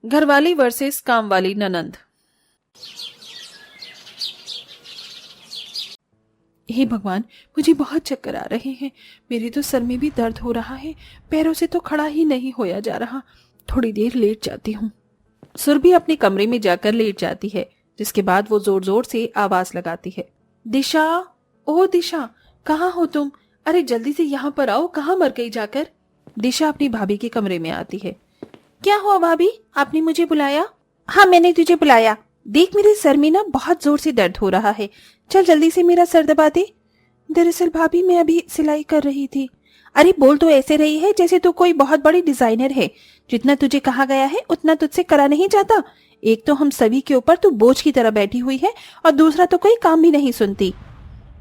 घरवाली वर्सेस कामवाली ननंद। हे भगवान, मुझे बहुत चक्कर आ रहे हैं। मेरे तो सर में भी दर्द हो रहा है। पैरों से तो खड़ा ही नहीं होया जा रहा। थोड़ी देर लेट जाती हूँ। सुरभि अपने कमरे में जाकर लेट जाती है, जिसके बाद वो जोर जोर से आवाज लगाती है, दिशा, ओ दिशा, कहाँ हो तुम? अरे जल्दी से यहाँ पर आओ, कहाँ मर गई जाकर? दिशा अपनी भाभी के कमरे में आती है। क्या हुआ भाभी, आपने मुझे बुलाया? हाँ, मैंने तुझे बुलाया। देख, मेरे सर में ना बहुत जोर से दर्द हो रहा है। चल जल्दी से मेरा सर दबा दे। दरअसल भाभी, मैं अभी सिलाई कर रही थी। अरे बोल तो ऐसे रही है जैसे तू कोई बहुत बड़ी डिजाइनर है। जितना तुझे कहा गया है उतना तुझसे करा नहीं जाता। एक तो हम सभी के ऊपर तू बोझ की तरह बैठी हुई है, और दूसरा तो कोई काम भी नहीं सुनती।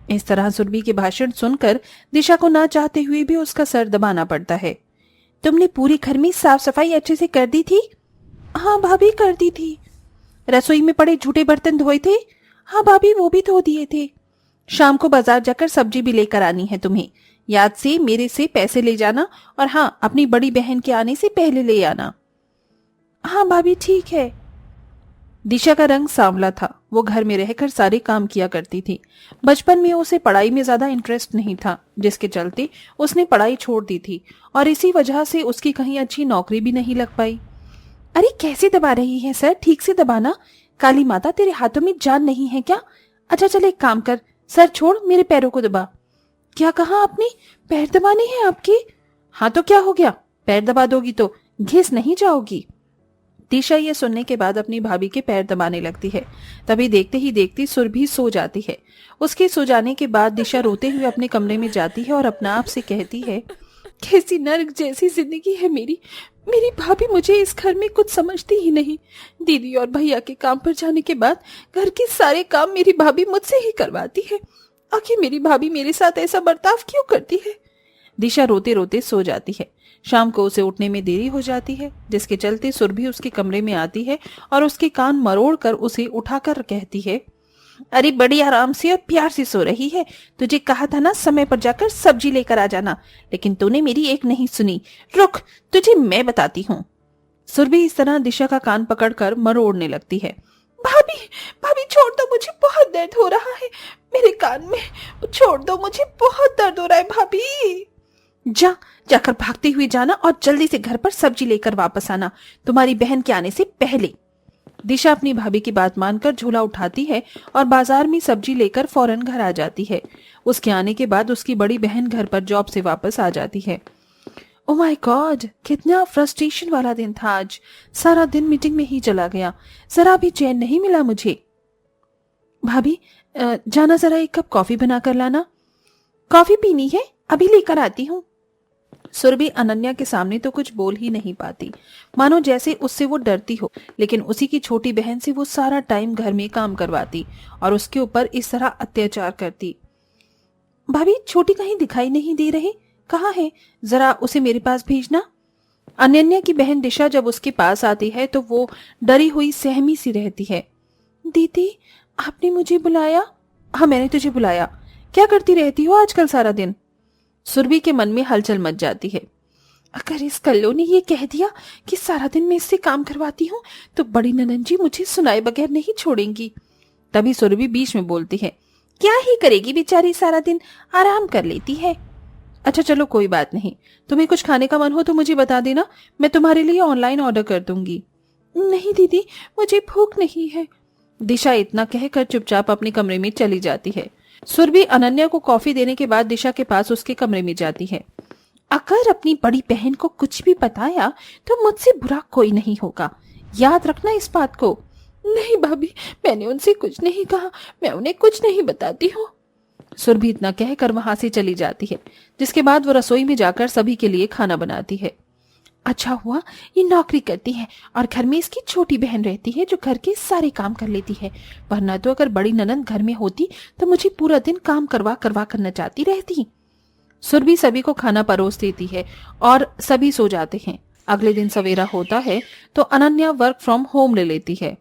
इस तरह सुरभि के भाषण सुनकर दिशा को ना चाहते हुए भी उसका सर दबाना पड़ता है। तुमने पूरे घर में साफ सफाई अच्छे से कर दी थी? हाँ भाभी, कर दी थी। रसोई में पड़े झूठे बर्तन धोए थे? हाँ भाभी, वो भी धो दिए थे। शाम को बाजार जाकर सब्जी भी लेकर आनी है तुम्हें। याद से मेरे से पैसे ले जाना, और हाँ, अपनी बड़ी बहन के आने से पहले ले आना। हाँ भाभी, ठीक है। दिशा का रंग सांवला था। वो घर में रहकर सारे काम किया करती थी। बचपन में उसे पढ़ाई में ज्यादा इंटरेस्ट नहीं था, जिसके चलते उसने पढ़ाई छोड़ दी थी, और इसी वजह से उसकी कहीं अच्छी नौकरी भी नहीं लग पाई। अरे कैसे दबा रही है सर, ठीक से दबाना। काली माता, तेरे हाथों में जान नहीं है क्या? अच्छा चल, एक काम कर, सर छोड़, मेरे पैरों को दबा। क्या कहा आपने? पैर दबाने हैं आपके? हाँ तो क्या हो गया, पैर दबा दोगी तो घिस नहीं जाओगी? दिशा ये सुनने के बाद अपनी भाभी के पैर दबाने लगती है। तभी देखते ही देखती सुरभि सो जाती है। उसके सो जाने के बाद दिशा रोते हुए अपने कमरे में जाती है और अपना आप से कहती है, कैसी नर्क जैसी जिंदगी है मेरी। मेरी भाभी मुझे इस घर में कुछ समझती ही नहीं। दीदी और भैया के काम पर जाने के बाद घर के सारे काम मेरी भाभी मुझसे ही करवाती है। आखिर मेरी भाभी मेरे साथ ऐसा बर्ताव क्यों करती है? दिशा रोते रोते सो जाती है। शाम को उसे उठने में देरी हो जाती है, जिसके चलते सुरभि उसके कमरे में आती है और उसके कान मरोड़ कर उसे उठाकर कहती है, अरे बड़ी आराम से और प्यार से सो रही है। तुझे कहा था ना समय पर जाकर सब्जी लेकर आ जाना, लेकिन तूने मेरी एक नहीं सुनी। रुक, तुझे मैं बताती हूँ। सुरभि इस तरह दिशा का कान पकड़कर मरोड़ने लगती है। भाभी, भाभी छोड़ दो, मुझे बहुत दर्द हो रहा है मेरे कान में। छोड़ दो, मुझे बहुत दर्द हो रहा है भाभी। जाकर भागती हुई जाना और जल्दी से घर पर सब्जी लेकर वापस आना, तुम्हारी बहन के आने से पहले। दिशा अपनी भाभी की बात मानकर झोला उठाती है और बाजार में सब्जी लेकर फौरन घर आ जाती है। उसके आने के बाद उसकी बड़ी बहन घर पर जॉब से वापस आ जाती है। ओ माय गॉड, कितना फ्रस्ट्रेशन वाला दिन था आज। सारा दिन मीटिंग में ही चला गया, जरा भी चैन नहीं मिला मुझे। भाभी, जाना जरा एक कप कॉफी बनाकर लाना। कॉफी पीनी है? अभी लेकर आती हूँ। सुरभि अनन्या के सामने तो कुछ बोल ही नहीं पाती, मानो जैसे उससे वो डरती हो, लेकिन उसी की छोटी बहन से वो सारा टाइम घर में काम करवाती और उसके ऊपर इस तरह अत्याचार करती। भाभी, छोटी कहीं दिखाई नहीं दे रही, कहाँ है? जरा उसे मेरे पास भेजना। अनन्या की बहन दिशा जब उसके पास आती है तो वो डरी हुई सहमी सी रहती है। दीदी, आपने मुझे बुलाया? हाँ, मैंने तुझे बुलाया। क्या करती रहती हो आजकल सारा दिन? सुरभि के मन में हलचल मच जाती है। अगर इस कल्लो ने ये कह दिया कि सारा दिन मैं इससे काम करवाती हूँ तो बड़ी ननंद जी मुझे सुनाए बगैर नहीं छोड़ेंगी। तभी सुरभि बीच में बोलती है, क्या ही करेगी बेचारी, सारा दिन आराम कर लेती है। अच्छा चलो, कोई बात नहीं, तुम्हें कुछ खाने का मन हो तो मुझे बता देना, मैं तुम्हारे लिए ऑनलाइन ऑर्डर कर दूंगी। नहीं दीदी, मुझे भूख नहीं है। दिशा इतना कहकर चुपचाप अपने कमरे में चली जाती है। सुरभि अनन्या को कॉफी देने के बाद दिशा के पास उसके कमरे में जाती है। अगर अपनी बड़ी बहन को कुछ भी बताया तो मुझसे बुरा कोई नहीं होगा, याद रखना इस बात को। नहीं भाभी, मैंने उनसे कुछ नहीं कहा, मैं उन्हें कुछ नहीं बताती हूँ। सुरभि इतना कहकर वहां से चली जाती है, जिसके बाद वो रसोई में जाकर सभी के लिए खाना बनाती है। अच्छा हुआ ये नौकरी करती है और घर में इसकी छोटी बहन रहती है जो घर के सारे काम कर लेती है, वरना तो अगर बड़ी ननंद घर में होती तो मुझे पूरा दिन काम करवा करवा कर नचाती रहती। सुरभि सभी को खाना परोस देती है और सभी सो जाते हैं। अगले दिन सवेरा होता है तो अनन्या वर्क फ्रॉम होम ले लेती है।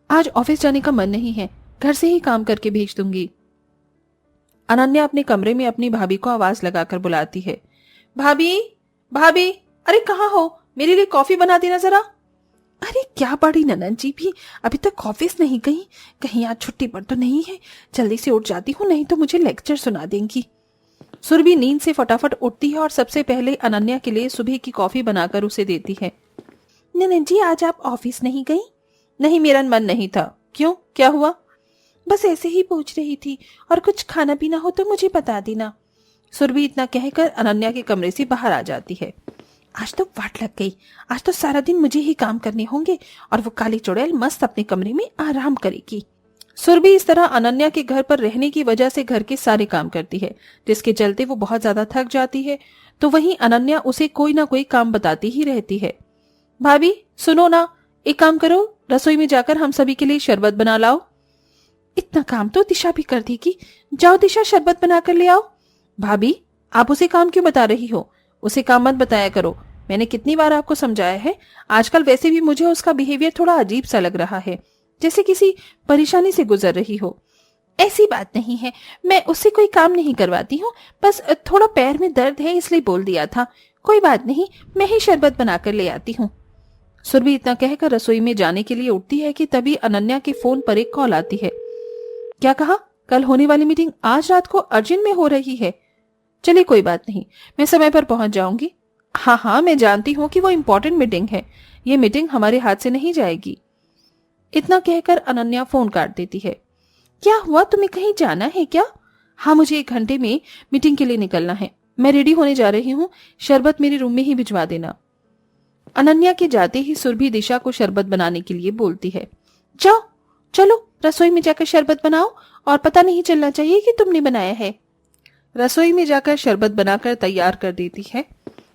आज ऑफिस जाने का मन नहीं है, घर से ही काम करके भेज दूंगी। अनन्या अपने कमरे में अपनी भाभी को आवाज लगाकर बुलाती है। भाभी, भाभी, अरे कहाँ हो? मेरे लिए कॉफी बना देना जरा। अरे क्या बड़ी ननद जी भी अभी तक ऑफिस नहीं गई, कहीं आज छुट्टी पर तो नहीं है। जल्दी से उठ जाती हूँ, नहीं तो मुझे लेक्चर सुना देंगी। सुरभि नींद से फटाफट उठती है और सबसे पहले अनन्या के लिए सुबह की कॉफी बनाकर उसे देती है। ननद जी आज आप ऑफिस नहीं गई? नहीं, मेरा मन नहीं था। क्यों, क्या हुआ? बस ऐसे ही पूछ रही थी, और कुछ खाना पीना हो तो मुझे बता देना। सुरभि इतना कहकर अनन्या के कमरे से बाहर आ जाती है। आज तो वाट लग गई, आज तो सारा दिन मुझे ही काम करने होंगे और वो काली चुड़ैल मस्त अपने कमरे में आराम करेगी। सुरभि इस तरह अनन्या के घर पर रहने की वजह से घर के सारे काम करती है, जिसके चलते वो बहुत ज्यादा थक जाती है। तो वहीं अनन्या उसे कोई ना कोई काम बताती ही रहती है। भाभी सुनो ना, एक काम करो, रसोई में जाकर हम सभी के लिए शरबत बना लाओ। इतना काम तो दिशा भी कर देगी, जाओ दिशा शरबत बना कर ले आओ। भाभी आप उसे काम क्यों बता रही हो? उसे काम मत बताया करो, मैंने कितनी बार आपको समझाया है। आजकल वैसे भी मुझे उसका बिहेवियर थोड़ा अजीब सा लग रहा है, जैसे किसी परेशानी से गुजर रही हो। ऐसी बात नहीं है, मैं उससे कोई काम नहीं करवाती हूँ, बस थोड़ा पैर में दर्द है इसलिए बोल दिया था। कोई बात नहीं, मैं ही शरबत बनाकर ले आती हूँ। सुरभि इतना कहकर रसोई में जाने के लिए उठती है कि तभी अनन्या के फोन पर एक कॉल आती है। क्या कहा? कल होने वाली मीटिंग आज रात को अर्जेंट में हो रही है। चलिए कोई बात नहीं, मैं समय पर पहुंच जाऊंगी। हाँ, मैं जानती हूँ कि वो इम्पोर्टेंट मीटिंग है, ये मीटिंग हमारे हाथ से नहीं जाएगी। इतना कहकर अनन्या फोन काट देती है। क्या हुआ, तुम्हें कहीं जाना है क्या? हाँ, मुझे 1 घंटे में मीटिंग के लिए निकलना है, मैं रेडी होने जा रही हूँ, शरबत मेरे रूम में ही भिजवा देना। अनन्या के जाते ही सुरभि दिशा को शरबत बनाने के लिए बोलती है। जाओ, चलो रसोई में जाकर शरबत बनाओ, और पता नहीं चलना चाहिए कि तुमने बनाया है। रसोई में जाकर शरबत बनाकर तैयार कर देती है,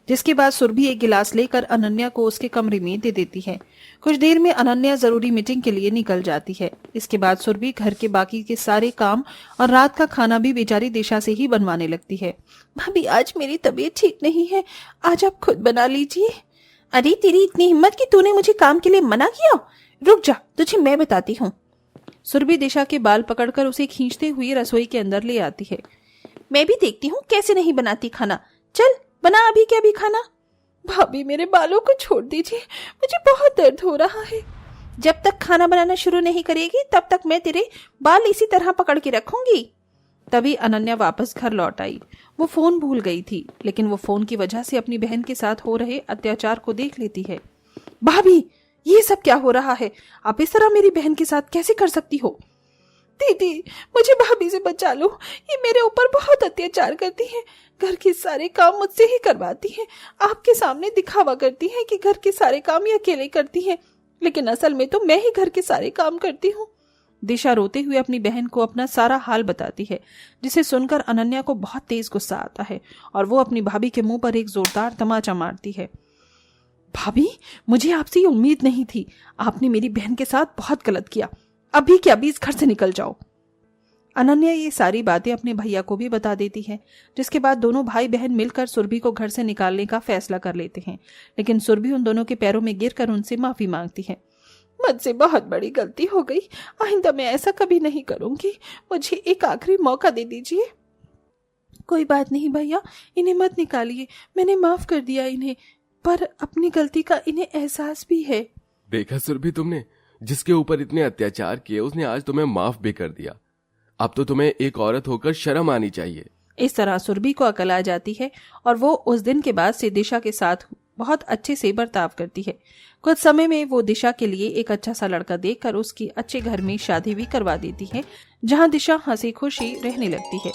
जिसके बाद सुरभि एक गिलास लेकर अनन्या को उसके कमरे में दे देती है। कुछ देर में अनन्या जरूरी मीटिंग के लिए निकल जाती है। इसके बाद सुरभि घर के बाकी के सारे काम और रात का खाना भी बेचारी दिशा से ही बनवाने लगती है। भाभी आज मेरी तबीयत ठीक नहीं है, आज आप खुद बना लीजिए। अरे तेरी इतनी हिम्मत कि तूने मुझे काम के लिए मना किया? रुक जा, तुझे मैं बताती हूँ। सुरभि दिशा के बाल पकड़कर उसे खींचते हुए रसोई के अंदर ले आती है। मैं भी देखती हूँ कैसे नहीं बनाती खाना, चल बना अभी के अभी खाना। भाभी मेरे बालों को छोड़ दीजिए, मुझे बहुत दर्द हो रहा है। जब तक खाना बनाना शुरू नहीं करेगी तब तक मैं तेरे बाल इसी तरह पकड़ के रखूंगी। तभी अनन्या वापस घर लौट आई। वो फोन भूल गई थी, लेकिन वो फोन की वजह से अपनी बहन के साथ हो रहे अत्याचार को देख लेती है। भाभी ये सब क्या हो रहा है? आप इस तरह मेरी बहन के साथ कैसे कर सकती हो? दीदी मुझे भाभी से बचा लो, ये मेरे ऊपर बहुत अत्याचार करती है, घर के सारे काम मुझसे ही करवाती है। आपके सामने दिखावा करती है कि घर के सारे काम ये अकेले करती है, लेकिन असल में तो मैं ही घर के सारे काम करती हूँ। दिशा रोते हुए अपनी बहन को अपना सारा हाल बताती है, जिसे सुनकर अनन्या को बहुत तेज गुस्सा आता है और वो अपनी भाभी के मुंह पर एक जोरदार तमाचा मारती है। भाभी मुझे आपसे ये उम्मीद नहीं थी, आपने मेरी बहन के साथ बहुत गलत किया, अभी के अभी इस घर से निकल जाओ। अनन्या ये सारी बातें अपने भैया को भी बता देती है, जिसके बाद दोनों भाई बहन मिलकर सुरभि को घर से निकालने का फैसला कर लेते हैं। लेकिन सुरभि उन दोनों के पैरों में गिरकर उनसे माफी मांगती है। मुझसे बहुत बड़ी गलती हो गई, आइंदा मैं ऐसा कभी नहीं करूंगी, मुझे एक आखिरी मौका दे दीजिए। कोई बात नहीं भैया, इन्हें मत निकालिए, मैंने माफ कर दिया इन्हें, पर अपनी गलती का इन्हें एहसास भी है। देखा सुरभि, तुमने जिसके ऊपर इतने अत्याचार किए उसने आज तुम्हें माफ भी कर दिया। अब तो तुम्हें एक औरत होकर शर्म आनी चाहिए। इस तरह सुरभि को अकल आ जाती है और वो उस दिन के बाद से दिशा के साथ बहुत अच्छे से बर्ताव करती है। कुछ समय में वो दिशा के लिए एक अच्छा सा लड़का देखकर उसकी अच्छे घर में शादी भी करवा देती है, जहां दिशा हंसी खुशी रहने लगती है।